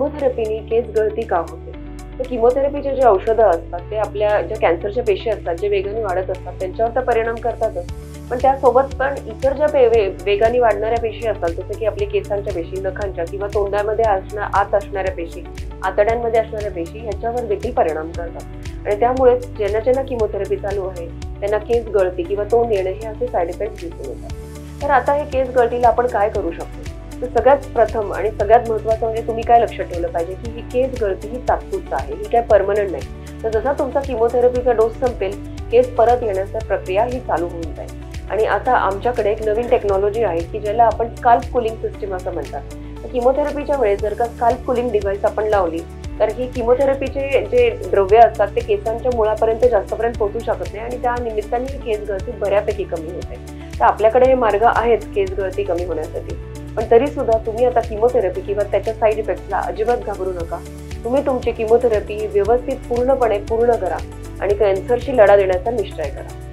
किमोथेरपीने केस गळती का होते? तर किमोथेरपीचे जे औषधं असतात ते आपल्या ज्या कॅन्सरच्या पेशी असतात, जे वेगाने वाढत असतात त्यांच्यावर तर परिणाम करतातच. पण त्यासोबत पण इतर ज्या वेगाने वाढणाऱ्या पेशी असतात, जसं की आपल्या केसांच्या पेशी, नखांच्या किंवा तोंडामध्ये आत असणाऱ्या पेशी, आतड्यांमध्ये असणाऱ्या पेशी ह्याच्यावर देखील परिणाम करतात. आणि त्यामुळेच ज्यांना ज्यांना किमोथेरपी चालू आहे, त्यांना केस गळती किंवा तोंड येणे हे असे साईड इफेक्ट दिसून येतात. तर आता हे केस गळतीला आपण काय करू शकतो? तर सगळ्यात प्रथम आणि सगळ्यात महत्त्वाचं म्हणजे तुम्ही काय लक्षात ठेवलं पाहिजे, की ही केस गळती ही तात्पुरता आहे, ही काय परमनंट नाही. तर जसा तुमचा किमोथेरपीचा डोस संपेल, केस परत येण्याची प्रक्रिया ही चालू होऊन जाईल. आणि आता आमच्याकडे एक नवीन टेक्नॉलॉजी आहे, की ज्याला आपण स्काल्प कूलिंग सिस्टीम असं म्हणतात. तर किमोथेरपीच्या वेळेस जर का स्काल्प कूलिंग डिव्हाइस आपण लावली, तर ही किमोथेरपीचे जे द्रव्य असतात ते केसांच्या मुळापर्यंत जास्तपर्यंत पोहोचू शकत नाही आणि त्या निमित्ताने ही केस गळती बऱ्यापैकी कमी होते. तर आपल्याकडे हे मार्ग आहेत केस गळती कमी होण्यासाठी. पण तरी सुद्धा तुम्ही आता किमोथेरपी किंवा त्याच्या साईड इफेक्ट्सला अजिबात घाबरू नका. तुम्ही तुमची किमोथेरपी व्यवस्थित पूर्णपणे पूर्ण करा आणि कॅन्सरशी लढा देण्याचा निश्चय करा.